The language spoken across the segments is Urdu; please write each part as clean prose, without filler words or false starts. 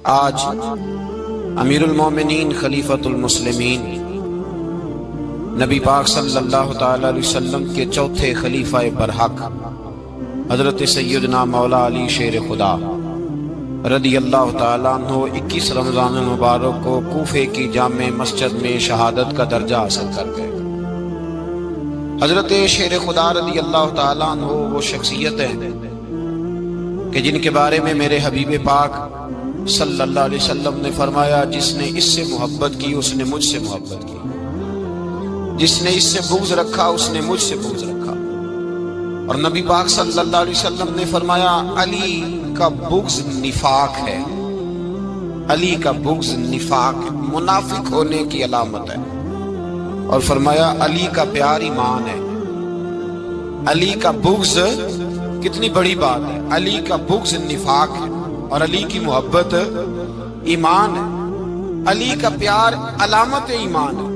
آج امیر المومنین خلیفۃ المسلمین نبی پاک صلی اللہ تعالی علیہ وسلم کے چوتھے خلیفہ برحق حضرت سیدنا مولا علی شیر خدا رضی اللہ تعالیٰ عنہ 21 رمضان المبارک کو کوفے کی جامع مسجد میں شہادت کا درجہ حاصل کر گئے۔ حضرت شیر خدا رضی اللہ تعالیٰ عنہ وہ شخصیت ہے کہ جن کے بارے میں میرے حبیب پاک صلی اللہ علیہ وسلم نے فرمایا، جس نے اس سے محبت کی اس نے مجھ سے محبت کی، جس نے اس سے بغض رکھا اس نے مجھ سے بغض رکھا۔ اور نبی پاک صلی اللہ علیہ وسلم نے فرمایا علی کا بغض نفاق ہے، علی کا بغض نفاق منافق ہونے کی علامت ہے۔ اور فرمایا علی کا پیار ایمان ہے، علی کا بغض کتنی بڑی بات ہے، علی کا بغض نفاق ہے اور علی کی محبت ایمان ہے، علی کا پیار علامت ایمان ہے۔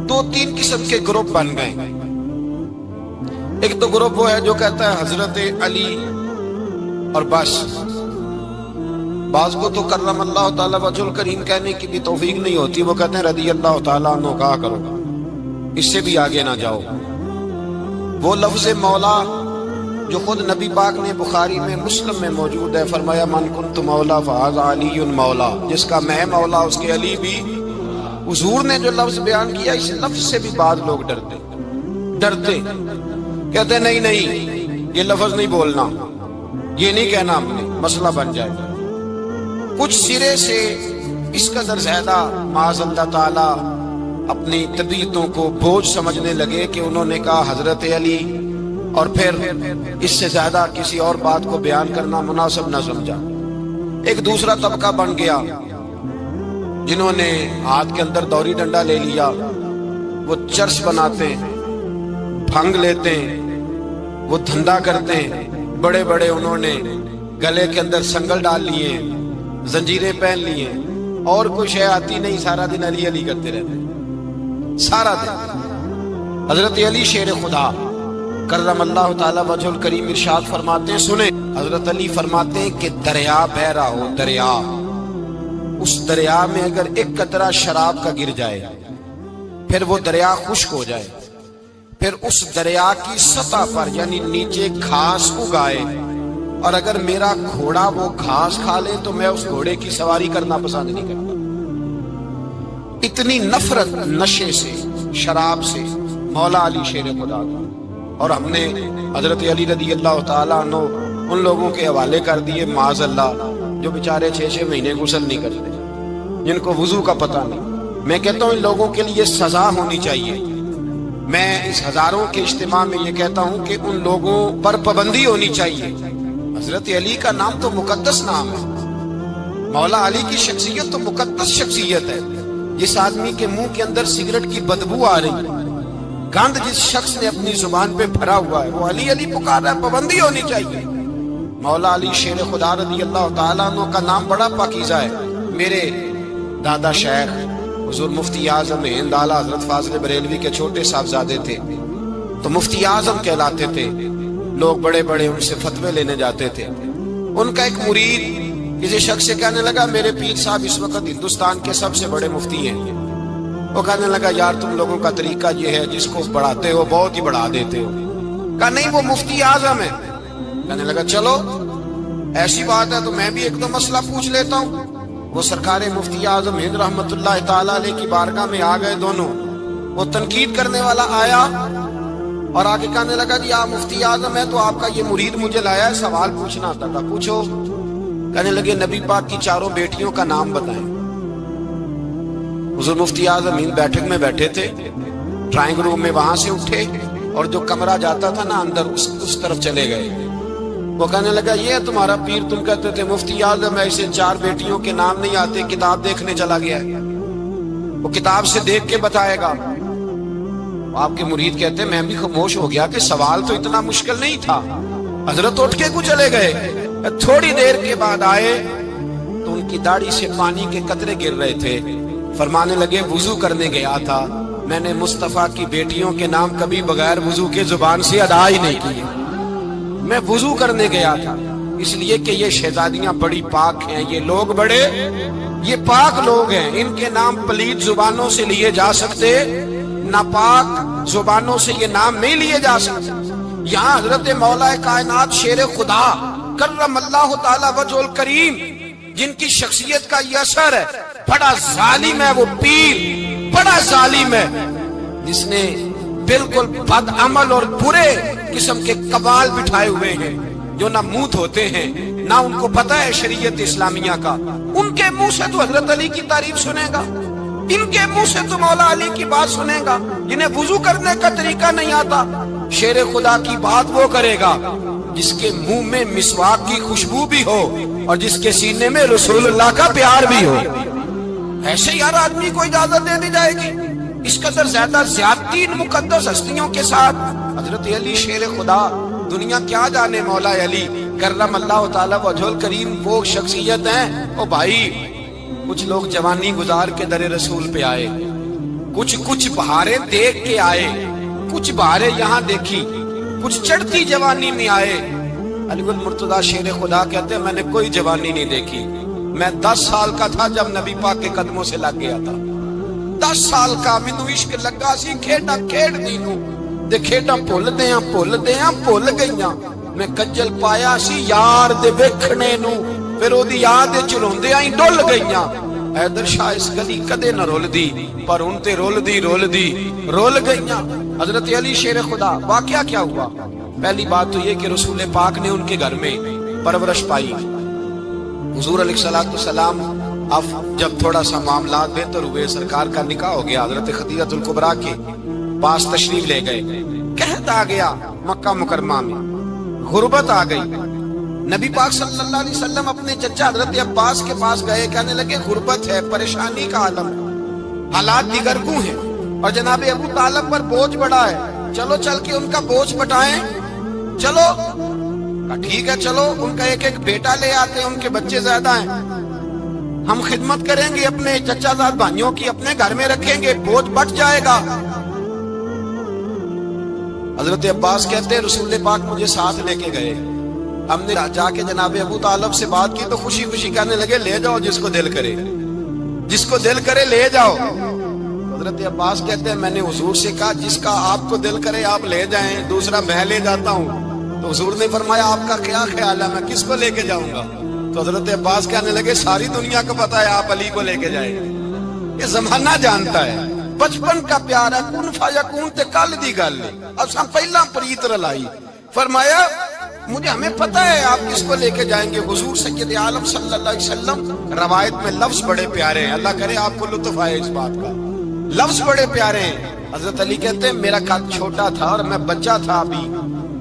دو تین قسم کے گروپ بن گئے، ایک تو گروپ وہ ہے جو کہتا ہے حضرت علی اور بس، بعض کو تو کرم اللہ تعالیٰ وجہ الکریم کہنے کی بھی توفیق نہیں ہوتی، وہ کہتے ہیں رضی اللہ تعالیٰ عنہ کہا کرو، اس سے بھی آگے نہ جاؤ۔ وہ لفظ مولا جو خود نبی پاک نے بخاری میں مسلم میں موجود ہے، فرمایا من کنت مولا فہذا علی مولا، جس کا میں مولا اس کے علی بھی۔ حضور نے جو لفظ بیان کیا اس لفظ سے بھی بعض لوگ ڈرتے کہتے نہیں نہیں یہ لفظ نہیں بولنا، یہ نہیں کہنا، ہم نے مسئلہ بن جائے گا۔ کچھ سرے سے اس قدر زیادہ معاذ اللہ تعالی اپنی طبیعتوں کو بوجھ سمجھنے لگے کہ انہوں نے کہا حضرت علی، اور پھر اس سے زیادہ کسی اور بات کو بیان کرنا مناسب نہ سمجھا۔ ایک دوسرا طبقہ بن گیا جنہوں نے ہاتھ کے اندر دوری ڈنڈا لے لیا، وہ چرس بناتے ہیں، بھنگ لیتے ہیں، وہ دھندا کرتے ہیں، بڑے بڑے انہوں نے گلے کے اندر سنگل ڈال لیے ہیں، زنجیریں پہن لی ہیں، اور کوئی شے آتی نہیں، سارا دن علی علی کرتے رہتے ہیں سارا دن۔ حضرت علی شیر خدا کرم اللہ تعالی وجہ الکریم ارشاد فرماتے ہیں، سنیں، حضرت علی فرماتے ہیں کہ دریا بہ رہا ہو، دریا، اس دریا میں اگر ایک قطرہ شراب کا گر جائے پھر وہ دریا خشک ہو جائے، پھر اس دریا کی سطح پر یعنی نیچے گھاس اگائے، اور اگر میرا گھوڑا وہ گھاس کھا لے تو میں اس گھوڑے کی سواری کرنا پسند نہیں کرتا۔ اتنی نفرت نشے سے، شراب سے مولا علی شیر خدا کا۔ اور ہم نے حضرت علی رضی اللہ تعالیٰ عنہ ان لوگوں کے حوالے کر دیے معاذ اللہ جو بیچارے 6 مہینے غسل نہیں کرتے، جن کو وضو کا پتہ نہیں۔ میں کہتا ہوں ان لوگوں کے لیے سزا ہونی چاہیے۔ میں اس ہزاروں کے اجتماع میں یہ کہتا ہوں کہ ان لوگوں پر پابندی ہونی چاہیے۔ حضرت علی کا نام تو مقدس نام ہے، مولا علی کی شخصیت تو مقدس شخصیت ہے۔ جس آدمی کے منہ کے اندر سگریٹ کی بدبو آ رہی ہے، گند جس شخص نے اپنی زبان پہ بھرا ہوا ہے، وہ علی علی پکار رہا ہے، پابندی ہونی چاہیے۔ مولا علی شیر خدا رضی اللہ تعالیٰ عنہ کا نام بڑا پاکیزہ ہے۔ میرے دادا شیخ حضور مفتی اعظم ہند اعلیٰ حضرت فاضل بریلوی کے چھوٹے صاحبزادے تھے، تو مفتی اعظم کہلاتے تھے، لوگ بڑے بڑے ان سے فتوے لینے جاتے تھے۔ ان کا ایک مرید کسی شخص سے کہنے لگا میرے پیر صاحب اس وقت ہندوستان کے سب سے بڑے مفتی ہیں۔ وہ کہنے لگا یار تم لوگوں کا طریقہ یہ ہے، جس کو بڑھاتے ہو بہت ہی بڑھا دیتے ہو۔ کہا نہیں وہ مفتی اعظم ہے۔ کہنے لگا چلو ایسی بات ہے تو میں بھی ایک دو مسئلہ پوچھ لیتا ہوں۔ وہ سرکار مفتی اعظم ہند رحمت اللہ تعالیٰ علیہ کی بارگاہ میں آ گئے دونوں۔ وہ تنقید کرنے والا آیا اور آگے کہنے لگا جی آپ مفتی اعظم ہے تو آپ کا یہ مرید مجھے لایا ہے، سوال پوچھنا آتا تھا، پوچھو۔ کہنے لگے نبی پاک کی 4 بیٹیوں کا نام بتائیں۔ حضور مفتی اعظم ہند بیٹھک میں بیٹھے تھے، ڈرائنگ روم میں وہاں سے اٹھے اور جو کمرہ جاتا تھا نا اندر اس طرف چلے گئے۔ وہ کہنے لگا یہ ہے تمہارا پیر، تم کہتے تھے مفتی اعظم ہے، اسے 4 بیٹیوں کے نام نہیں آتے، کتاب دیکھنے چلا گیا ہے، وہ کتاب سے دیکھ کے بتائے گا۔ آپ کے مرید کہتے ہیں میں بھی خاموش ہو گیا کہ سوال تو اتنا مشکل نہیں تھا۔ حضرت اٹھ کے کو چلے گئے، تھوڑی دیر کے بعد آئے تو ان کی داڑھی سے پانی کے قطرے گر رہے تھے۔ فرمانے لگے وضو کرنے گیا تھا، میں نے مصطفیٰ کی بیٹیوں کے نام کبھی بغیر وضو کے زبان سے ادا ہی نہیں کیے، میں وضو کرنے گیا تھا۔ اس لیے کہ یہ شہزادیاں بڑی پاک ہیں، یہ لوگ بڑے یہ پاک لوگ ہیں، ان کے نام پلید زبانوں سے لیے جا سکتے، ناپاک زبانوں سے یہ نام نہیں لیے جا سکتے۔ یہاں حضرت مولا کائنات شیر خدا کرم اللہ تعالی وجہ الکریم، جن کی شخصیت کا یہ اثر ہے، بڑا ظالم ہے وہ پیر، بڑا ظالم ہے جس نے بالکل بد عمل اور برے قسم کے قبال بٹھائے ہوئے ہیں، جو نہ منہ دھوتے ہیں نہ ان کو پتہ ہے شریعت اسلامیہ کا۔ ان کے منہ سے تو حضرت علی کی تعریف سنے گا، ان کے منہ سے تو مولا علی کی بات سنے گا، جنہیں وضو کرنے کا طریقہ نہیں آتا۔ شیر خدا کی بات وہ کرے گا جس کے منہ میں مسواک کی خوشبو بھی ہو اور جس کے سینے میں رسول اللہ کا پیار بھی ہو۔ ایسے ہی ہر آدمی کو اجازت دے دی جائے گی؟ اس قدر زیادہ زیادتی ان مقدس ہستیوں کے ساتھ۔ حضرت علی شیر خدا، دنیا کیا جانے مولا علی کرم اللہ تعالی وجہ الکریم وہ شخصیت ہیں۔ او بھائی، کچھ لوگ جوانی گزار کے در رسول پہ آئے، کچھ بہاریں دیکھ کے آئے، کچھ بہاریں یہاں دیکھی، کچھ چڑھتی جوانی میں آئے۔ علی گل مرتضیٰ شیر خدا کہتے ہیں میں نے کوئی جوانی نہیں دیکھی، میں 10 سال کا تھا جب نبی پاک کے قدموں سے لگ گیا تھا، 10 سال کا مینوں عشق لگا سی، کھیڈا کھیڈ دی نوں تے کھیڈاں بھول گئیاں، میں کجل پایا سی یار دے ویکھنے نوں، پھر او دی یاد وچ روندیاں ہی ڈل گئیاں۔ حیدر شاہ اس گلی کدے نہ رول دی، پر ان تے رول گئیاں۔ حضرت علی شیر خدا، واقعہ کیا ہوا؟ پہلی بات تو یہ کہ رسول پاک نے ان کے گھر میں پرورش پائی۔ حضور علیہ السلام اب جب تھوڑا سا معاملات بہتر ہوئے، سرکار کا نکاح ہو گیا، حضرت خدیجہ الکبریٰ کے پاس تشریف لے گئے۔ قحط آ گیا مکہ مکرمہ میں، غربت آ گئی۔ نبی پاک صلی اللہ علیہ وسلم اپنے چچا حضرت عباس کے پاس گئے، کہنے لگے غربت ہے، پریشانی کا عالم ہے، حالات دیگر کو ہیں، اور جناب ابو طالب پر بوجھ بڑا ہے، چلو چل کے ان کا بوجھ پٹائیں۔ چلو ٹھیک ہے، چلو ان کا ایک بیٹا لے آتے ہیں، ان کے بچے زیادہ ہیں، ہم خدمت کریں گے اپنے چچا زاد بھائیوں کی، اپنے گھر میں رکھیں گے، بوجھ بٹ جائے گا۔ حضرت عباس کہتے ہیں رسول پاک مجھے ساتھ لے کے گئے، ہم نے جا کے جناب ابو طالب سے بات کی تو خوشی خوشی کہنے لگے لے جاؤ جس کو دل کرے، جس کو دل کرے لے جاؤ۔ حضرت عباس کہتے ہیں میں نے حضور سے کہا جس کا آپ کو دل کرے آپ لے جائیں، دوسرا میں لے جاتا ہوں۔ تو حضور نے فرمایا آپ کا کیا خیال ہے، میں کس کو لے کے جاؤں گا؟ تو حضرت عباس کہنے لگے ساری دنیا کو پتا ہے آپ علی کو لے کے جائیں گے، یہ زمانہ جانتا ہے، بچپن کا پیار ہے، کن فیکون تے کل دی گل اب سب پہلا پریت رلائی۔ فرمایا مجھے ہمیں پتہ ہے آپ کس کو لے کے جائیں گے۔ حضور سید عالم صلی اللہ علیہ وسلم، روایت میں لفظ بڑے پیارے ہیں، اللہ کرے آپ کو لطف آئے اس بات کا، لفظ بڑے پیارے ہیں۔ حضرت علی کہتے ہیں میرا قد چھوٹا تھا اور میں بچہ تھا،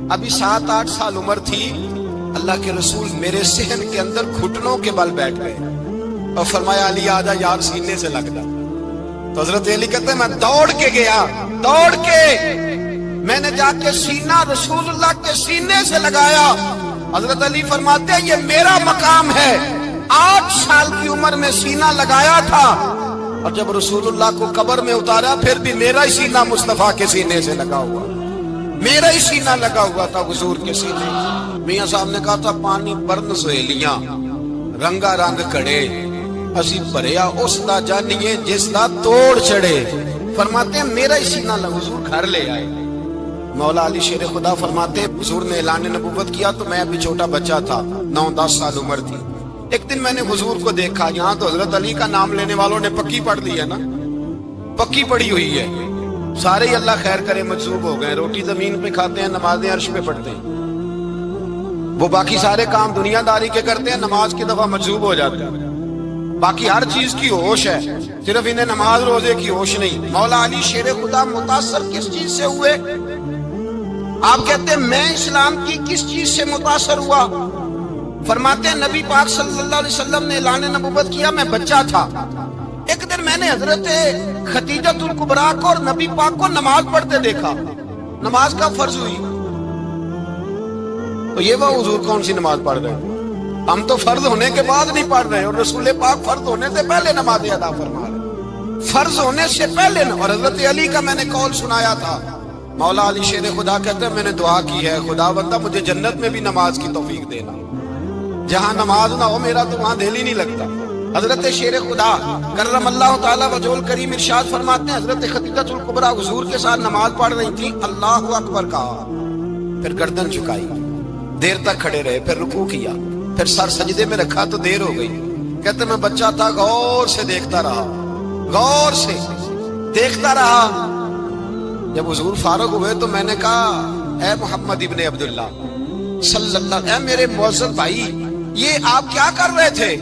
ابھی 7-8 سال عمر تھی، اللہ کے رسول میرے صحن کے اندر گھٹنوں کے بل بیٹھ گئے اور فرمایا علی آجا یار سینے سے لگ جا۔ تو حضرت علی کہتے ہیں میں دوڑ کے گیا، دوڑ کے میں نے جا کے سینہ رسول اللہ کے سینے سے لگایا۔ حضرت علی فرماتے ہیں یہ میرا مقام ہے، 8 سال کی عمر میں سینہ لگایا تھا، اور جب رسول اللہ کو قبر میں اتارا پھر بھی میرا ہی سینہ مصطفیٰ کے سینے سے لگا ہوا، میرا ہی سینہ لگا ہوا تھا حضور کے سینے۔ میاں صاحب نے کہا تھا پانی برن سہیلیاں رنگا رنگ کڑے، اسی بھریا اس دا جانیے جس دا توڑ چڑے۔ فرماتے ہیں میرا ہی سینہ لگا، حضور گھر لے آئے۔ مولا علی شیر خدا فرماتے ہیں حضور نے اعلان نبوت کیا تو میں ابھی چھوٹا بچہ تھا، 9-10 سال عمر تھی۔ ایک دن میں نے حضور کو دیکھا، یہاں تو حضرت علی کا نام لینے والوں نے پکی پڑھ لی ہے نا، پکی پڑھی ہوئی ہے، سارے ہی اللہ خیر کرے مجذوب ہو گئے، روٹی زمین پہ کھاتے ہیں، نمازیں عرش پہ پڑھتے ہیں، وہ باقی سارے کام دنیا داری کے کرتے ہیں، نماز کی دفعہ مجذوب ہو جاتے ہیں، باقی ہر چیز کی ہوش ہے، صرف انہیں نماز روزے کی ہوش نہیں۔ مولا علی شیر خدا متاثر کس چیز سے ہوئے؟ آپ کہتے ہیں میں اسلام کی کس چیز سے متاثر ہوا؟ فرماتے ہیں نبی پاک صلی اللہ علیہ وسلم نے اعلان نبوت کیا، میں بچہ تھا، ایک دن میں نے حضرت خدیجہ الکبریٰ کو اور نبی پاک کو نماز پڑھتے دیکھا، نماز کا فرض ہوئی، تو یہ وہ حضور کون سی نماز پڑھ رہے ہیں؟ ہم تو فرض ہونے کے بعد نہیں پڑھ رہے، اور رسول پاک فرض ہونے سے پہلے نماز ادا فرما رہے، فرض ہونے سے پہلے۔ اور حضرت علی کا میں نے قول سنایا تھا، مولا علی شیر خدا کہتے ہیں میں نے دعا کی ہے خدا بندہ مجھے جنت میں بھی نماز کی توفیق دینا، جہاں نماز نہ ہو میرا تو وہاں دل ہی نہیں لگتا۔ حضرت شیر خدا کرم اللہ تعالیٰ وجہہ کریم ارشاد فرماتے ہیں حضرت خدیجہ الکبریٰ حضور کے ساتھ نماز پڑھ رہی تھی، اللہ اکبر کہا، پھر گردن جھکائی، دیر تک کھڑے رہے، پھر رکوع کیا، پھر سر سجدے میں رکھا تو دیر ہو گئی۔ کہتے میں بچہ تھا، غور سے دیکھتا رہا، غور سے دیکھتا رہا۔ جب حضور فارغ ہوئے تو میں نے کہا اے محمد ابن عبداللہ صلی اللہ، اے میرے معزز بھائی یہ آپ کیا کر رہے تھے؟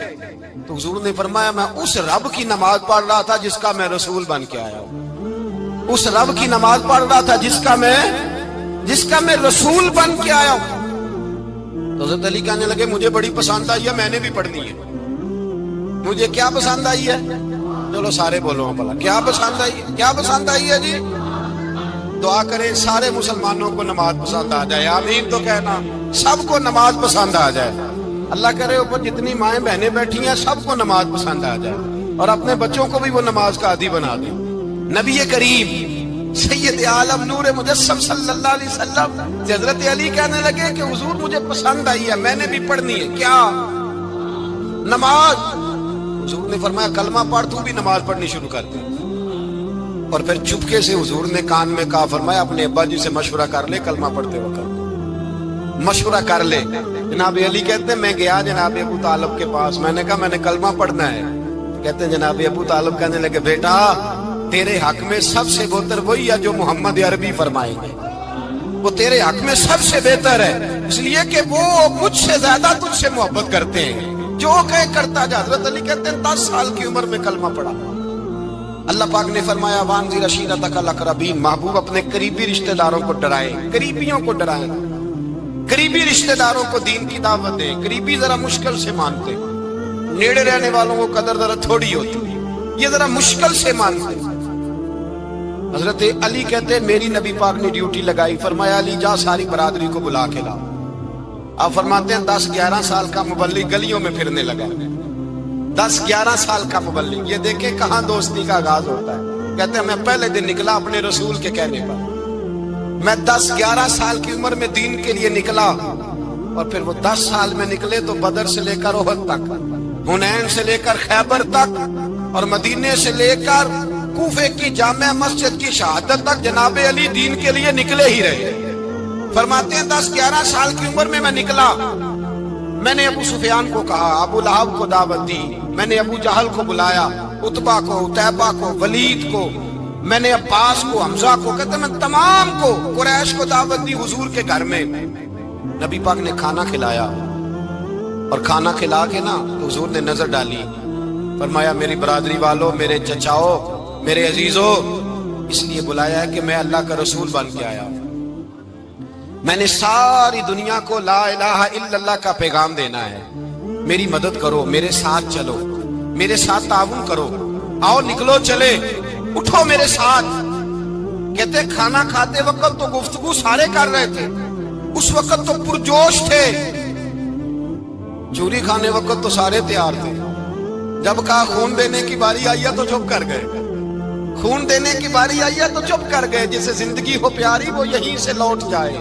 تو حضور نے فرمایا میں اس رب کی نماز پڑھ رہا تھا جس کا میں رسول بن کے آیا ہوں، اس رب کی نماز پڑھ رہا تھا جس کا میں رسول بن کے آیا ہوں۔ تو حضرت علی کہنے لگے مجھے بڑی پسند آئی ہے، میں نے بھی پڑھنی ہے۔ مجھے کیا پسند آئی ہے؟ چلو سارے بولو بھلا کیا پسند آئی ہے؟ کیا پسند آئی ہے جی؟ دعا کریں سارے مسلمانوں کو نماز پسند آ جائے، آمین تو کہنا، سب کو نماز پسند آ جائے۔ اللہ کرے اوپر جتنی مائیں بہنیں بیٹھی ہیں سب کو نماز پسند آ جائے، اور اپنے بچوں کو بھی وہ نماز کا عادی بنا دیں۔ نبی کریم سید عالم نور مجسم صلی اللہ علیہ وسلم حضرت علی کہنے لگے کہ حضور مجھے پسند آئی ہے، میں نے بھی پڑھنی ہے۔ کیا؟ نماز۔ حضور نے فرمایا کلمہ پڑھ، تو بھی نماز پڑھنی شروع کر دے۔ اور پھر چپکے سے حضور نے کان میں کہا، فرمایا اپنے ابا جی سے مشورہ کر لے کلمہ پڑھتے وقت، مشورہ کر لے۔ جناب علی کہتے ہیں میں گیا جناب ابو طالب کے پاس، میں نے کہا میں نے کلمہ پڑھنا ہے۔ کہتے ہیں جناب ابو طالب کہنے لگے بیٹا تیرے حق میں سب سے بہتر وہی ہے جو محمد عربی فرمائیں گے، وہ تیرے حق میں سب سے بہتر ہے، اس لیے کہ وہ مجھ سے زیادہ تجھ سے محبت کرتے ہیں، جو کہے کرتا جا۔ حضرت علی کہتے ہیں 10 سال کی عمر میں کلمہ پڑھا۔ اللہ پاک نے فرمایا وانذر عشیرتک الاقربین، محبوب اپنے قریبی رشتہ داروں کو ڈرائیں، قریبیوں کو ڈرائیں، قریبی رشتہ داروں کو دین کی دعوت دیں۔ قریبی ذرا مشکل سے مانتے، نیڑے رہنے والوں کو قدر ذرا تھوڑی ہوتی، یہ ذرا مشکل سے مانتے۔ حضرت علی کہتے ہیں میری نبی پاک نے ڈیوٹی لگائی، فرمایا علی جا ساری برادری کو بلا کے لا۔ آپ فرماتے ہیں 10-11 سال کا مبلغ گلیوں میں پھرنے لگا، 10-11 سال کا مبلغ۔ یہ دیکھیں کہاں دوستی کا آغاز ہوتا ہے۔ کہتے ہیں میں پہلے دن نکلا اپنے رسول کے کہنے پر، میں 10-11 سال کی عمر میں دین کے لیے نکلا، اور پھر وہ 10 سال میں نکلے تو بدر سے لے کر احد تک، حنین سے لے کر خیبر تک، اور مدینے سے لے کر کوفے کی جامع مسجد کی شہادت تک جناب علی دین کے لیے نکلے ہی رہے۔ فرماتے ہیں 10-11 سال کی عمر میں نکلا، میں نے ابو سفیان کو کہا، ابو لہب کو دعوت دی، میں نے ابو جہل کو بلایا، عتبہ کو، عتیبہ کو، ولید کو، میں نے عباس کو، حمزہ کو، کہتے میں تمام کو، قریش کو دعوت دی حضور کے گھر میں۔ نبی پاک نے کھانا کھلایا، اور کھانا کھلا کے نا تو حضور نے نظر ڈالی، فرمایا میری برادری والوں، میرے چچاؤ، میرے عزیزو، اس لیے بلایا ہے کہ میں اللہ کا رسول بن کے آیا، میں نے ساری دنیا کو لا الہ الا اللہ کا پیغام دینا ہے، میری مدد کرو، میرے ساتھ چلو، میرے ساتھ تعاون کرو، آؤ نکلو چلے، اٹھو میرے ساتھ۔ کہتے کھانا کھاتے وقت تو گفتگو سارے کر رہے تھے، اس وقت تو پرجوش تھے، چوری کھانے وقت تو سارے تیار تھے، جب کہا خون دینے کی باری آئی ہے تو چپ کر گئے، خون دینے کی باری آئی ہے تو چپ کر گئے، جسے زندگی ہو پیاری وہ یہیں سے لوٹ جائے،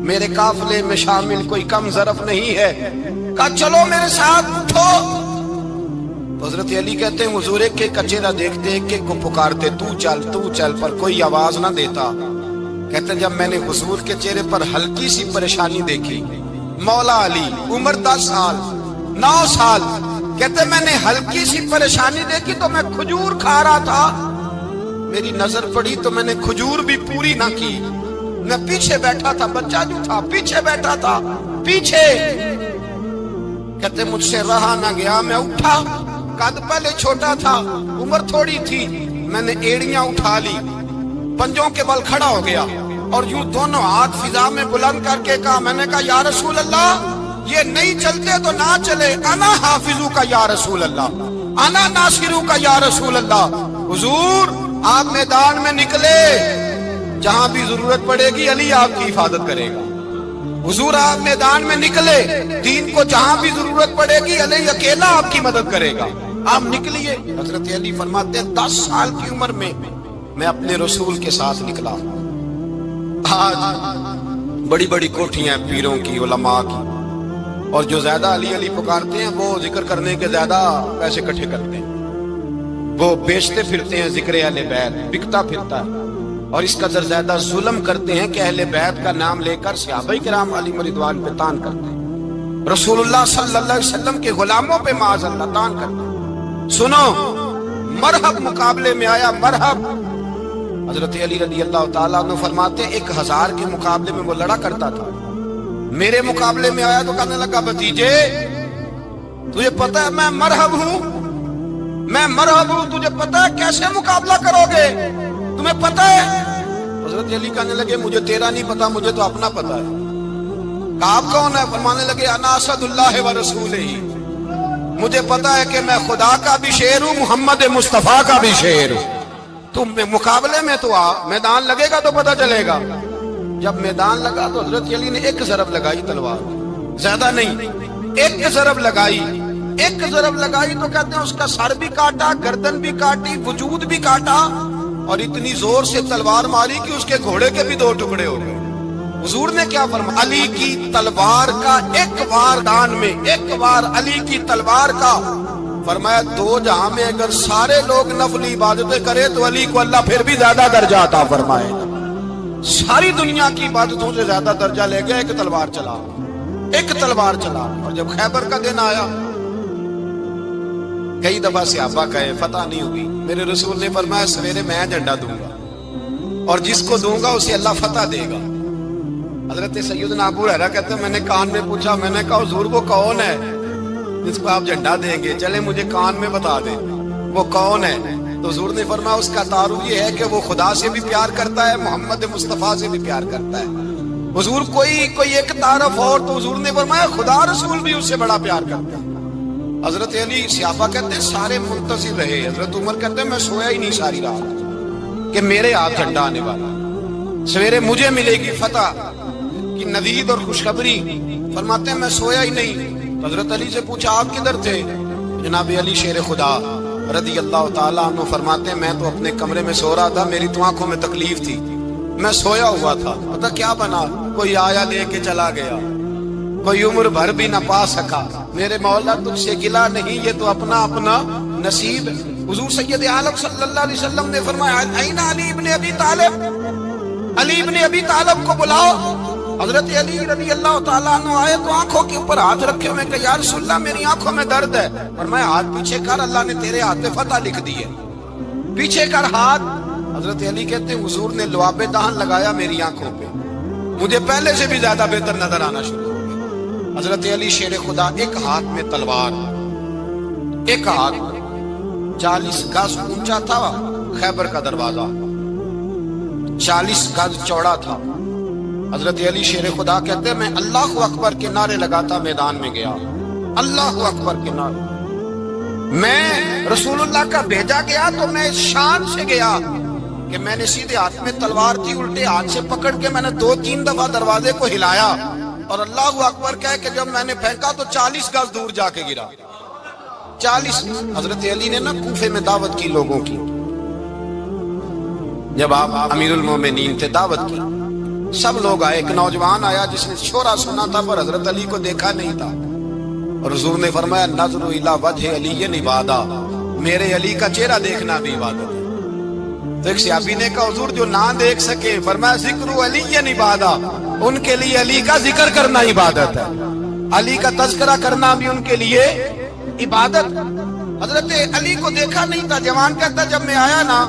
میرے قافلے میں شامل کوئی کم ظرف نہیں ہے، کہا چلو میرے ساتھ اٹھو۔ حضرت علی کہتے ہیں حضور ایک ایک کا چہرہ دیکھتے، ایک ایک کو پکارتے، تو چل، پر کوئی آواز نہ دیتا۔ کہتے ہیں جب میں نے حضور کے چہرے پر ہلکی سی پریشانی دیکھی، مولا علی عمر 10 سال 9 سال، کہتے میں نے ہلکی سی پریشانی دیکھی تو میں کھجور کھا رہا تھا، میری نظر پڑی تو میں نے کھجور بھی پوری نہ کی، میں پیچھے بیٹھا تھا، بچہ جو تھا پیچھے بیٹھا تھا، پیچھے۔ کہتے مجھ سے رہا نہ گیا، میں اٹھا، قد پہلے چھوٹا تھا، عمر تھوڑی تھی، میں نے ایڑیاں اٹھا لی، پنجوں کے بل کھڑا ہو گیا، اور یوں دونوں ہاتھ فضا میں بلند کر کے کہا، میں نے کہا یا رسول اللہ یہ نہیں چلتے تو نہ چلے، انا حافظو کا یا رسول اللہ، انا ناصرو کا یا رسول اللہ۔ حضور آپ میدان میں نکلے، جہاں بھی ضرورت پڑے گی علی آپ کی حفاظت کرے گا، حضور آپ میدان میں نکلے، دین کو جہاں بھی ضرورت پڑے گی علی اکیلا آپ کی مدد کرے گا، آپ نکلیے۔ حضرت علی فرماتے ہیں 10 سال کی عمر میں میں اپنے رسول کے ساتھ نکلا۔ آج بڑی بڑی کوٹھیاں پیروں کی، علماء کی، اور جو زیادہ علی علی پکارتے ہیں وہ ذکر کرنے کے زیادہ پیسے اکٹھے کرتے ہیں، وہ بیچتے پھرتے ہیں ذکر اہل بیت، بکتا پھرتا ہے، اور اس قدر زیادہ ظلم کرتے ہیں کہ اہل بیت کا نام لے کر صحابہ کرام علیہم رضوان پہ تان کرتے ہیں، رسول اللہ صلی اللہ علیہ وسلم کے غلاموں پہ معاذ اللہ تان کرتے ہیں۔ سنو، مرحب مقابلے میں آیا، مرحب۔ حضرت علی رضی اللہ تعالیٰ عنہ فرماتے ہیں 1000 کے مقابلے میں وہ لڑا کرتا تھا، میرے مقابلے میں آیا تو کہنے لگا بھتیجے تجھے پتا ہے میں مرحب ہوں، میں مرحب ہوں، تجھے پتا ہے کیسے مقابلہ کرو گے، تمہیں پتا ہے؟ حضرت علی کہنے لگے مجھے تیرا نہیں پتا، مجھے تو اپنا پتا ہے۔ آپ کون ہے؟ فرمانے لگے انا اسد اللہ و رسولہ، مجھے پتا ہے کہ میں خدا کا بھی شیر ہوں، محمد مصطفیٰ کا بھی شیر ہوں۔ تم مقابلے میں تو آ، میدان لگے گا تو پتہ چلے گا۔ جب میدان لگا تو حضرت علی نے ایک ضرب لگائی تلوار، زیادہ نہیں، ایک ضرب لگائی، ایک ضرب لگائی تو کہتے ہیں اس کا سر بھی کاٹا، گردن بھی کاٹی، وجود بھی کاٹا، اور اتنی زور سے تلوار ماری کہ اس کے گھوڑے کے بھی 2 ٹکڑے ہو گئے۔ حضور نے کیا فرمایا؟ علی کی تلوار کا ایک وار دان میں، ایک وار علی کی تلوار کا، فرمایا 2 جہاں میں اگر سارے لوگ نفلی عبادتیں کرے تو علی کو اللہ پھر بھی زیادہ درجہ عطا فرمائے گا۔ ساری دنیا کی عبادتوں سے زیادہ درجہ لے گیا، ایک تلوار چلا، ایک تلوار چلا۔ اور جب خیبر کا دن آیا، کئی دفعہ صحابہ کہے فتح نہیں ہوئی، میرے رسول نے فرمایا سویرے میں جھنڈا دوں گا اور جس کو دوں گا اسے اللہ فتح دے گا۔ حضرت سیدنا ابو ہریرہ کہتے ہیں میں نے کان میں پوچھا، میں نے کہا حضور وہ کون ہے جس کو آپ جھنڈا دیں گے؟ چلے مجھے کان میں بتا دیں وہ کون ہے۔ تو حضور نے فرمایا اس کا تعارف یہ ہے کہ وہ خدا سے بھی پیار کرتا ہے، محمد مصطفیٰ سے بھی پیار کرتا ہے۔ حضور کوئی ایک تعارف اور، تو حضور نے فرمایا خدا رسول بھی اس سے بڑا پیار کرتا ہے۔ حضرت علی صحابہ کہتے ہیں سارے منتظر رہے، حضرت عمر کہتے ہیں میں سویا ہی نہیں ساری رات کہ میرے ہاتھ جھنڈا آنے والا، سویرے مجھے ملے گی فتح کی نوید اور خوشخبری۔ فرماتے ہیں میں سویا ہی نہیں۔ حضرت علی سے پوچھا آپ کدھر تھے؟ جناب علی شیر خدا رضی اللہ تعالیٰ عنہ فرماتے ہیں میں تو اپنے کمرے میں سو رہا تھا، میری تو آنکھوں میں تکلیف تھی، میں سویا ہوا تھا، پتہ کیا بنا، کوئی آیا لے کے چلا گیا، کوئی عمر بھر بھی نہ پا سکا۔ میرے مولا تجھ سے گلا نہیں، یہ تو اپنا اپنا نصیب ہے۔ حضور سید عالم صلی اللہ علیہ وسلم نے فرمایا این علی ابن ابی طالب، علی ابن ابی طالب کو بلاؤ۔ حضرت علی رضی اللہ تعالیٰ عنہ آئے تو آنکھوں کے اوپر ہاتھ رکھے ہوئے کہ یا رسول اللہ میری آنکھوں میں درد ہے، فرمایا ہاتھ پیچھے کر، اللہ نے تیرے ہاتھ پہ فتح لکھ دی ہے، پیچھے کر ہاتھ۔ حضرت علی کہتے ہیں حضور نے لعاب دہن لگایا میری آنکھوں پہ، مجھے پہلے سے بھی زیادہ بہتر نظر آنا شروع ہو گیا۔ حضرت علی شیر خدا ایک ہاتھ میں تلوار، ایک ہاتھ 40 گز اونچا تھا خیبر کا دروازہ، 40 گز چوڑا تھا۔ حضرت علی شیر خدا کہتے ہیں میں اللہ اکبر کے نعرے لگاتا میدان میں گیا، اللہ اکبر کے نعرے۔ میں رسول اللہ کا بھیجا گیا تو میں شان سے گیا کہ میں نے سیدھے ہاتھ میں تلوار تھی، الٹے ہاتھ سے پکڑ کے میں نے 2-3 دفعہ دروازے کو ہلایا اور اللہ اکبر کہہ کہ جب میں نے پھینکا تو 40 گز دور جا کے گرا، 40۔ حضرت علی نے نا کوفے میں دعوت کی لوگوں کی، جب آپ امیر المومنین تھے دعوت کی، سب لوگ آئے، ایک نوجوان آیا جس نے شورا سنا تھا پر حضرت علی کو دیکھا نہیں تھا، اور حضور نے فرمایا نظر الی وجہ علی عبادہ، میرے علی کا چہرہ دیکھنا بھی عبادت ہے۔ تو ایک صحابی نے کہا حضور جو نہ دیکھ سکے، فرمایا ذکر علی عبادہ، ان کے لیے علی کا ذکر کرنا عبادت ہے، علی کا تذکرہ کرنا بھی ان کے لیے عبادت۔ حضرت علی کو دیکھا نہیں تھا، جوان کہتا جب میں آیا نا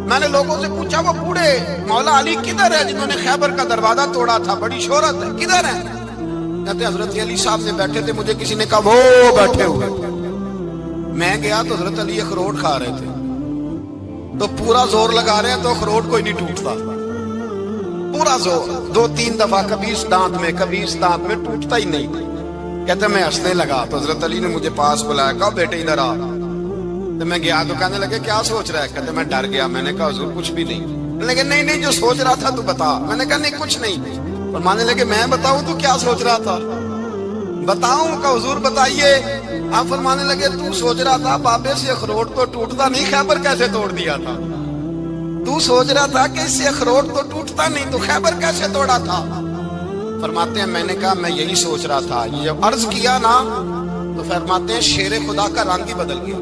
میں نے لوگوں سے پوچھا وہ بوڑھے مولا علی کدھر ہے جنہوں نے خیبر کا دروازہ توڑا تھا، بڑی شہرت ہے، کدھر ہے؟ کہتے حضرت علی صاحب نے بیٹھے تھے، مجھے کسی نے کہا وہ بیٹھے ہوئے۔ میں گیا تو حضرت علی اخروٹ کھا رہے تھے، تو پورا زور لگا رہے ہیں تو اخروٹ کوئی نہیں ٹوٹتا، پورا زور 2-3 دفعہ کبھی اس دانت میں کبھی اس دانت میں، ٹوٹتا ہی نہیں۔ کہتے میں ہنسنے لگا تو حضرت علی نے مجھے پاس بلایا، کہا بیٹے ادھر آ۔ تو میں گیا تو کہنے لگے کیا سوچ رہا ہے؟ کہتے میں ڈر گیا، میں نے کہا حضور کچھ بھی نہیں۔ لیکن نہیں جو سوچ رہا تھا تو بتا۔ میں نے کہا نہیں کچھ نہیں۔ فرمانے لگے میں بتاؤں تو کیا سوچ رہا تھا؟ بتاؤں؟ کہ حضور بتائیے۔ آپ فرمانے لگے تو سوچ رہا تھا بابے سے اخروٹ تو ٹوٹتا نہیں، خیبر کیسے توڑ دیا تھا؟ تو سوچ رہا تھا کہ اس سے اخروٹ تو ٹوٹتا نہیں تو خیبر کیسے توڑا تھا؟ فرماتے ہیں میں نے کہا میں یہی سوچ رہا تھا. یہ جب عرض کیا نا تو فرماتے ہیں شیر خدا کا رنگ ہی بدل گیا.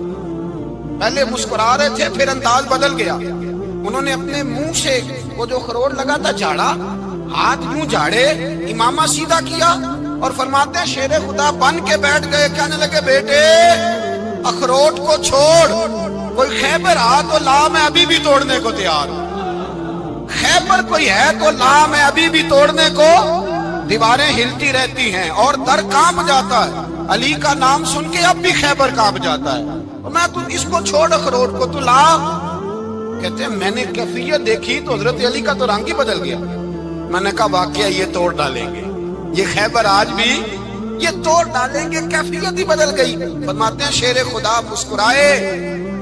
پہلے مسکرا رہے تھے پھر انداز بدل گیا. انہوں نے اپنے منہ سے وہ جو خروٹ لگا تھا جھاڑا, ہاتھ یوں جھاڑے, امامہ سیدھا کیا اور فرماتے ہیں شیر خدا بن کے بیٹھ گئے. کہنے لگے بیٹے اخروٹ کو چھوڑ, کوئی خیبر آ تو لا, میں ابھی بھی توڑنے کو تیار ہوں. خیبر کوئی ہے تو لا, میں ابھی بھی توڑنے کو. دیواریں ہلتی رہتی ہیں اور در کانپ جاتا ہے. علی کا نام سن کے اب بھی خیبر کانپ جاتا ہے. میں تو اس کو چھوڑ اخروٹ کو تو لا. کہتے ہیں میں نے کیفیت دیکھی تو حضرت علی کا تو رنگ ہی بدل گیا. میں نے کہا واقعہ یہ توڑ ڈالیں گے, یہ خیبر آج بھی یہ توڑ ڈالیں گے, کیفیت ہی بدل گئی. فرماتے ہیں شیر خدا مسکرائے,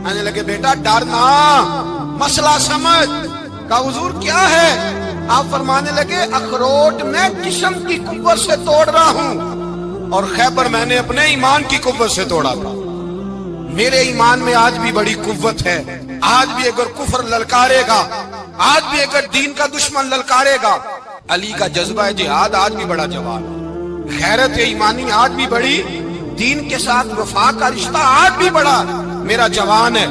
آنے لگے بیٹا ڈرنا, مسئلہ سمجھ. کہا حضور کیا ہے؟ آپ فرمانے لگے اخروٹ میں جسم کی قوت سے توڑ رہا ہوں اور خیبر میں نے اپنے ایمان کی قوت سے توڑا تھا. میرے ایمان میں آج بھی بڑی قوت ہے. آج بھی اگر کفر للکارے گا, آج بھی اگر دین کا دشمن للکارے گا, علی کا جذبہ جہاد آج بھی بڑا جوان ہے. غیرت ایمانی آج بھی بڑی, دین کے ساتھ وفا کا رشتہ آج بھی بڑا میرا جوان ہے.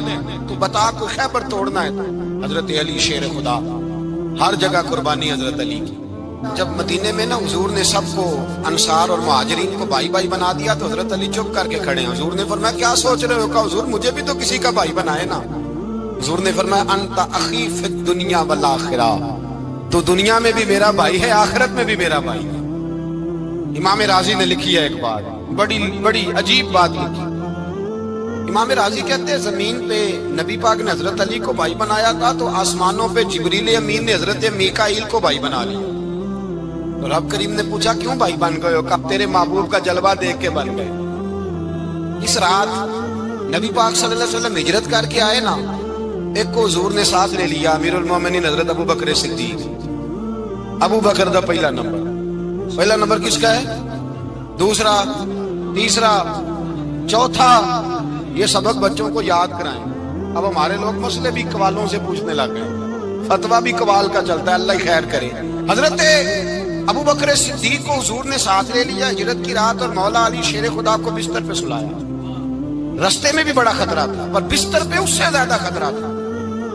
تو بتا کوئی خیبر توڑنا ہے. حضرت علی شیر خدا, ہر جگہ قربانی حضرت علی کی. جب مدینے میں نا حضور نے سب کو انصار اور مہاجرین کو بھائی بھائی بنا دیا تو حضرت علی چپ کر کے کھڑے ہیں. حضور نے فرمایا کیا سوچ رہے ہو؟ کہا حضور مجھے بھی تو کسی کا بھائی بنائے نا. حضور نے فرمایا انت اخی فی الدنیا والآخرہ, تو دنیا میں بھی میرا بھائی ہے, آخرت میں بھی میرا بھائی ہے. امام راضی نے لکھی ہے ایک بات, بڑی عجیب بات لکھی. امام راضی کہتے ہیں زمین پہ نبی پاک نے حضرت علی کو بھائی بنایا تھا تو آسمانوں پہ جبریل امین نے حضرت میکائیل کو بھائی بنا لیا. تو رب کریم نے پوچھا کیوں بھائی بن گئے ہو؟ کہا تیرے محبوب کا جلوہ دیکھ کے بن گئے. اس رات نبی پاک صلی اللہ علیہ وسلم ہجرت کر کے آئے نا, ایک کو حضور نے ساتھ لے لیا, امیر المومنین حضرت ابو بکر صدیق. ابو بکر دا پہلا نمبر کس کا ہے؟ دوسرا, تیسرا, چوتھا. یہ سبق بچوں کو یاد کرائیں. اب ہمارے لوگ مسئلے بھی قوالوں سے پوچھنے لگ گئے, فتویٰ بھی قوال کا چلتا ہے, اللہ خیر کرے. حضرت ابو بکر صدیق کو حضور نے ساتھ لے لیا ہجرت کی رات, اور مولا علی شیر خدا کو بستر پہ سلایا. رستے میں بھی بڑا خطرہ تھا پر بستر پہ اس سے زیادہ خطرہ تھا,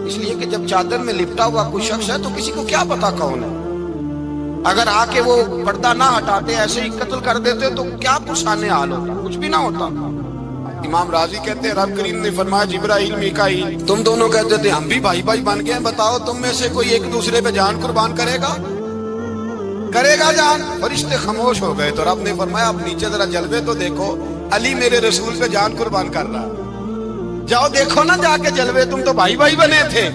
اس لیے کہ جب چادر میں لپٹا ہوا کوئی شخص ہے تو کسی کو کیا پتا کون ہے. اگر آ کے وہ پردہ نہ ہٹاتے, ایسے ہی قتل کر دیتے تو کیا پرسانے حال ہوتا, کچھ بھی نہ ہوتا. امام راضی کہتے ہیں رب کریم نے فرمایا جبرائیل میکائیل تم دونوں کہتے تھے ہم بھی بھائی بھائی بن گئے ہیں, بتاؤ تم میں سے کوئی ایک دوسرے پہ جان قربان کرے گا جان؟ فرشتے خاموش ہو گئے. تو رب نے فرمایا اب نیچے ذرا جلوے تو دیکھو, علی میرے رسول پہ جان قربان کر رہا ہے. جاؤ دیکھو نا جا کے جلوے, تم تو بھائی بھائی بنے تھے.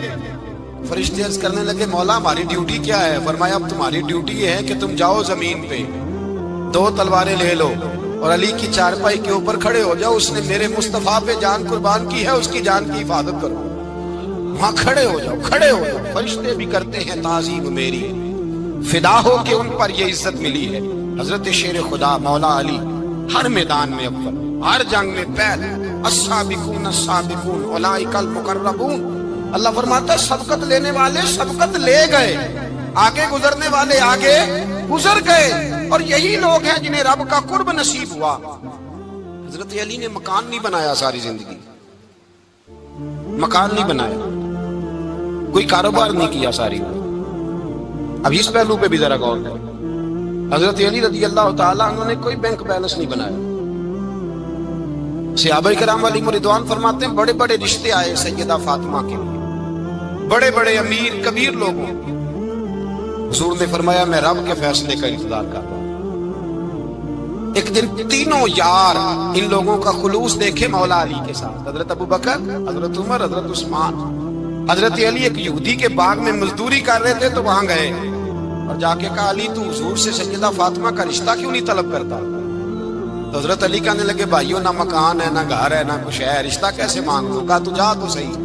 فرشتے عرض کرنے لگے مولا ہماری ڈیوٹی کیا ہے؟ فرمایا اب تمہاری ڈیوٹی یہ ہے کہ تم جاؤ زمین پہ 2 تلواریں لے لو اور علی کی چارپائی کے اوپر کھڑے ہو جاؤ. اس نے میرے مصطفیٰ پہ جان قربان کی ہے, اس کی جان کی حفاظت کرو. وہاں کھڑے ہو جاؤ. فرشتے بھی کرتے ہیں تعظیم میری, فدا ہو کہ ان پر یہ عزت ملی ہے. حضرت شیر خدا مولا علی ہر میدان میں اول, ہر جنگ میں پہل. السابقون السابقون اولئک المقربون. اللہ فرماتا ہے سبقت لینے والے سبقت لے گئے, آگے گزرنے والے آگے گزر گئے, اور یہی لوگ ہیں جنہیں رب کا قرب نصیب ہوا. حضرت علی نے مکان نہیں بنایا ساری زندگی, مکان نہیں بنایا, کوئی کاروبار نہیں کیا ساری. اب اس پہلو پہ بھی ذرا غور کریں. حضرت علی رضی اللہ تعالیٰ عنہ نے کوئی بینک بیلنس نہیں بنایا. صحابہ کرام علیہم رضوان فرماتے ہیں بڑے بڑے رشتے آئے سیدہ فاطمہ کے لیے, بڑے بڑے امیر کبیر لوگوں. حضور نے فرمایا میں رب کے فیصلے کا انتظار کرتا ہوں. ایک دن تینوں یار ان لوگوں کا خلوص دیکھے مولا علی کے ساتھ, حضرت ابو بکر, حضرت عمر, حضرت عثمان. حضرت علی ایک یہودی کے باغ میں مزدوری کر رہے تھے تو وہاں گئے اور جا کے کہا علی تو حضور سے سیدہ فاطمہ کا رشتہ کیوں نہیں طلب کرتا؟ تو حضرت علی کہنے لگے بھائیو نہ مکان ہے, نہ گھر ہے, نہ کچھ ہے, رشتہ کیسے مانگ لوں؟ کہا تو جا تو صحیح,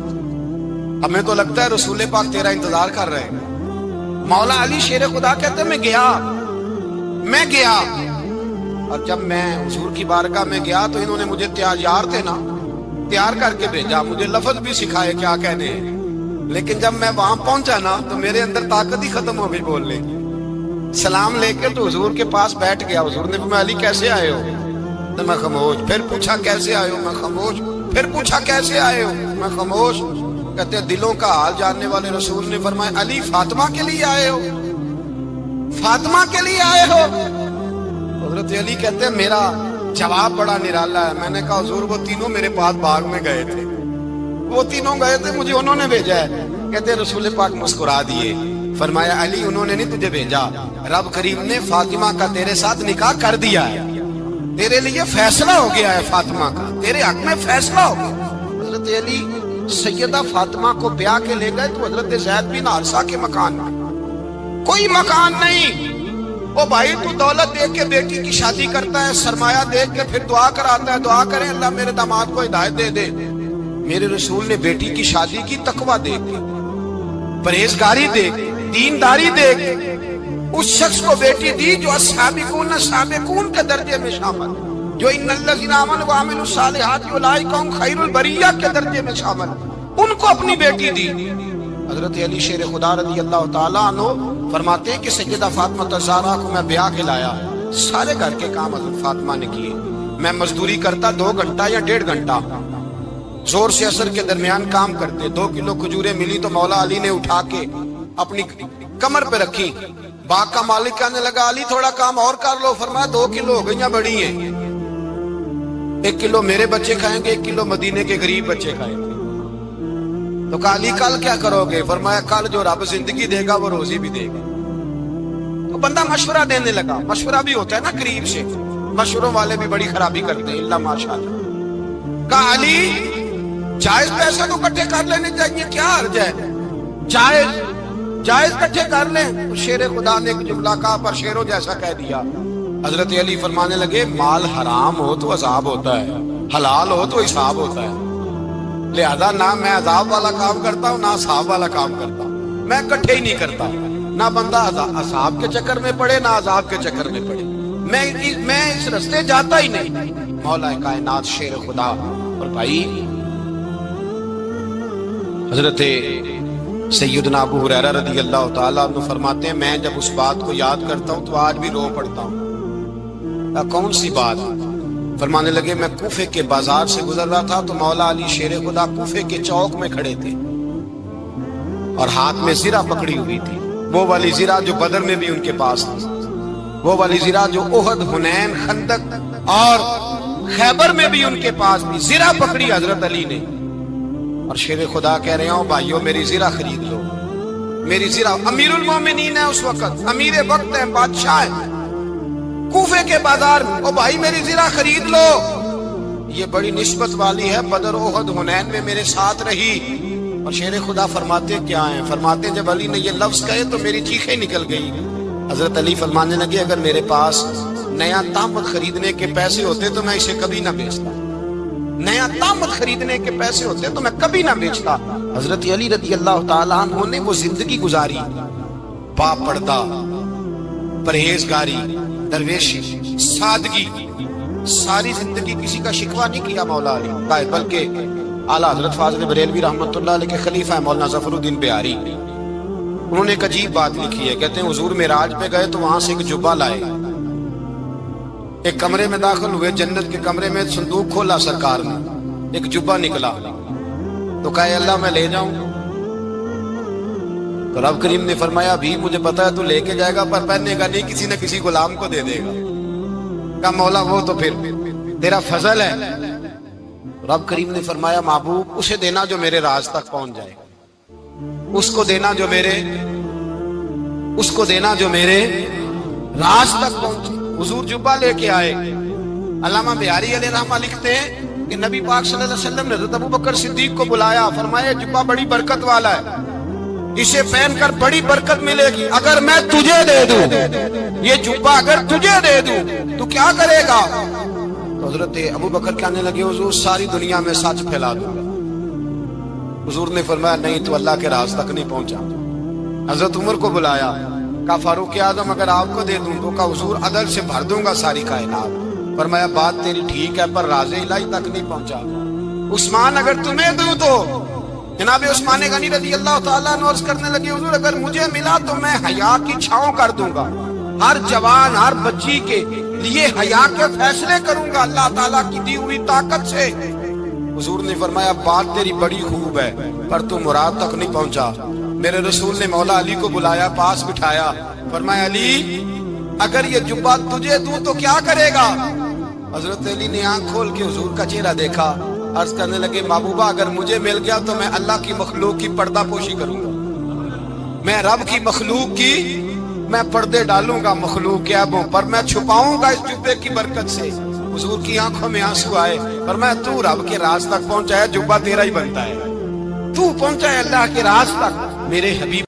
ہمیں تو لگتا ہے رسول پاک تیرا انتظار کر رہے ہیں. مولا علی شیر خدا کہتے میں گیا اور جب میں حضور کی بارگاہ میں گیا تو انہوں نے مجھے تیار کر کے بھیجا, مجھے لفظ بھی سکھائے کیا کہنے ہیں, لیکن جب میں وہاں پہنچا نا تو میرے اندر طاقت ہی ختم ہو گئی بولنے کی. سلام لے کے تو حضور کے پاس بیٹھ گیا. حضور نے فرمایا علی کیسے آئے ہو؟ تو میں خاموش. پھر پوچھا کیسے آئے ہو؟ میں خاموش. پھر پوچھا کیسے آئے ہو؟ میں خاموش. کہتے ہیں دلوں کا حال جاننے والے رسول نے فرمایا علی فاطمہ کے لیے آئے ہو؟ فاطمہ کے لیے آئے ہو؟ حضرت علی کہتے ہیں میرا جواب بڑا نرالا ہے. میں نے کہا حضور وہ تینوں میرے پاس باغ میں گئے تھے, وہ تینوں گئے تھے, مجھے انہوں نے بھیجا ہے. کہتے ہیں رسول پاک مسکرا دیے. فرمایا علی انہوں نے نہیں تجھے بھیجا, رب کریم نے فاطمہ کا تیرے ساتھ نکاح کر دیا ہے, تیرے لیے فیصلہ ہو گیا ہے فاطمہ کا, تیرے حق میں فیصلہ ہو گیا. حضرت علی سیدہ فاطمہ کو بیاہ کے لے گئے تو حضرت زید بن حارثہ کے مکان میں کوئی مکان نہیں. او بھائی تو دولت دیکھ کے بیٹی کی شادی کرتا ہے, سرمایہ دیکھ کے پھر دعا کراتا ہے, دعا کریں اللہ میرے داماد کو ہدایت دے دے. میرے رسول نے بیٹی کی شادی کی تقوی دیکھ کے, پرہیزگاری دیکھ, دینداری دیکھ اس شخص کو بیٹی دی جو السابقون السابقون کے درجے میں شامل, جو ان الذین آمنوا وعملوا الصالحات اولئک هم خیر البریہ کے درجے میں شامل, ان کو اپنی بیٹی دی. حضرت علی شیر خدا رضی اللہ تعالیٰ عنہ فرماتے ہیں کہ سیدہ فاطمہ الزہرا کو میں بیاہ کے لایا, سارے گھر کے کام حضرت فاطمہ نے کیے. میں مزدوری کرتا 2 گھنٹہ یا 1.5 گھنٹہ, زور سے عصر کے درمیان کام کرتے. 2 کلو کھجوریں ملی تو مولا علی نے اٹھا کے اپنی کمر پہ رکھی. باغ کا مالک کہنے لگا علی تھوڑا کام اور کر لو. فرمایا 2 کلو ہو گئیاں بڑی ہیں, 1 کلو میرے بچے کھائیں گے, 1 کلو مدینے کے غریب بچے کھائیں گے. تو کہا علی کل کیا کرو گے؟ فرمایا کل جو رب زندگی دے گا وہ روزی بھی دے گا. تو بندہ مشورہ دینے لگا. مشورہ بھی ہوتا ہے نا قریب سے, مشوروں والے بھی بڑی خرابی کرتے ہیں اللہ ماشاءاللہ. کہا علی جائز پیسے تو اکٹھے کر لینے چاہیے, کیا حرج ہے, جائز اکٹھے کر لیں. شیر خدا نے ایک جملہ کہا پر شیروں جیسا کہہ دیا. حضرت علی فرمانے لگے مال حرام ہو تو عذاب ہوتا ہے, حلال ہو تو حساب ہوتا ہے. لہذا نہ میں عذاب والا کام کرتا ہوں نہ حساب والا کام کرتا ہوں, میں اکٹھے ہی نہیں کرتا. نہ بندہ حساب کے چکر میں پڑے نہ عذاب کے چکر میں پڑے, میں اس رستے جاتا ہی نہیں. مولا کائنات شیر خدا. اور بھائی حضرت سیدنا ابو ہریرہ رضی اللہ تعالیٰ عنہ فرماتے ہیں میں جب اس بات کو یاد کرتا ہوں تو آج بھی رو پڑتا ہوں. کون سی بات؟ فرمانے لگے میں کوفے کے بازار سے گزر رہا تھا تو مولا علی شیر خدا کوفے کے چوک میں کھڑے تھے اور ہاتھ میں زرہ پکڑی ہوئی تھی, وہ والی زرہ جو بدر میں بھی ان کے پاس تھی, وہ والی زرہ جو احد, حنین, خندق اور خیبر میں بھی ان کے پاس تھی. زرہ پکڑی حضرت علی نے اور شیر خدا کہہ رہے ہوں بھائیو میری زرہ خرید لو. میری زرہ, امیر المومنین ہے اس وقت, امیر وقت ہے, بادشاہ ہے, کوفے کے بازار میں, او بھائی میری زرہ خرید لو. یہ بڑی نسبت والی ہے, بدر, احد, حنین میں میرے ساتھ رہی. اور شیر خدا فرماتے کیا ہیں؟ فرماتے جب علی نے یہ لفظ کہے تو میری چیخیں نکل گئی. حضرت علی فرمانے لگے اگر میرے پاس نیا تامت خریدنے کے پیسے ہوتے تو میں اسے کبھی نہ بیچتا, نیا تامت خریدنے کے پیسے ہوتے تو میں کبھی نہ بیچتا. حضرت علی رضی اللہ تعالیٰ عنہ نے وہ زندگی گزاری, با پردہ, پرہیزگاری, درویشی, سادگی, ساری زندگی کسی کا شکوہ نہیں کیا مولا علی, بلکہ اعلیٰ حضرت فاضل بریلوی رحمت اللہ علیہ کے خلیفہ مولانا ظفر الدین بہاری, انہوں نے ایک عجیب بات لکھی ہے. کہتے ہیں حضور معراج پہ گئے تو وہاں سے ایک جبہ لائے, ایک کمرے میں داخل ہوئے, جنت کے کمرے میں صندوق کھولا سرکار نے, ایک جبہ نکلا تو کہا اللہ میں لے جاؤں. تو رب کریم نے فرمایا بھی مجھے پتا ہے تو لے کے جائے گا پر پہننے گا نہیں, کسی نہ کسی غلام کو دے دے گا. کہا مولا وہ تو پھر تیرا فضل ہے. رب کریم نے فرمایا محبوب اسے دینا جو میرے راز تک پہنچ جائے, اس کو دینا جو میرے راز تک پہنچے. حضور جبہ لے کے آئے. علامہ بہاری علیہ رحمہ لکھتے ہیں کہ نبی پاک صلی اللہ علیہ وسلم نے حضرت ابوبکر صدیق کو بلایا, فرمایا جبہ بڑی برکت والا ہے, اسے پہن کر بڑی برکت ملے گی. اگر میں تجھے دے دوں, یہ جبہ اگر تجھے دے دوں تو کیا کرے گا؟ تو حضرت ابوبکر کہنے لگے حضور ساری دنیا میں سچ پھیلا دوں گا. حضور نے فرمایا نہیں تو اللہ کے راز تک نہیں پہنچا. حضرت عمر کو بلایا, کہا فاروق اعظم اگر آپ کو دے دوں تو کہا حضور عدل سے بھر دوں گا ساری کائنات. فرمایا بات تیری ٹھیک ہے پر راز الہی تک نہیں پہنچا. عثمان اگر تمہیں دوں تو جناب عثمان غنی رضی اللہ تعالیٰ عنہ عرض کرنے لگے حضور اگر مجھے ملا تو میں حیا کی چھاؤں کر دوں گا, ہر جوان ہر بچی کے لیے حیا کے فیصلے کروں گا اللہ تعالیٰ کی دی ہوئی طاقت سے۔ حضور نے فرمایا بات تیری بڑی خوب ہے پر تو مراد تک نہیں پہنچا۔ میرے رسول نے مولا علی کو بلایا، پاس بٹھایا، فرمایا علی اگر یہ جبہ تجھے دوں تو کیا کرے گا؟ حضرت علی نے آنکھ کھول کے حضور کا چہرہ دیکھا، عرض کرنے لگے محبوبہ اگر مجھے مل گیا تو میں اللہ کی مخلوق کی پردہ پوشی کروں گا، میں رب کی مخلوق کی میں پردے ڈالوں گا مخلوق کے عیبوں پر، میں چھپاؤں گا اس جبے کی برکت سے۔ حضور کی آنکھوں میں آنسو آئے، فرمایا تو رب کے راز تک پہنچا ہے، جبہ تیرا ہی بنتا ہے، تو پہنچا ہے اللہ کے راز تک میرے حبیب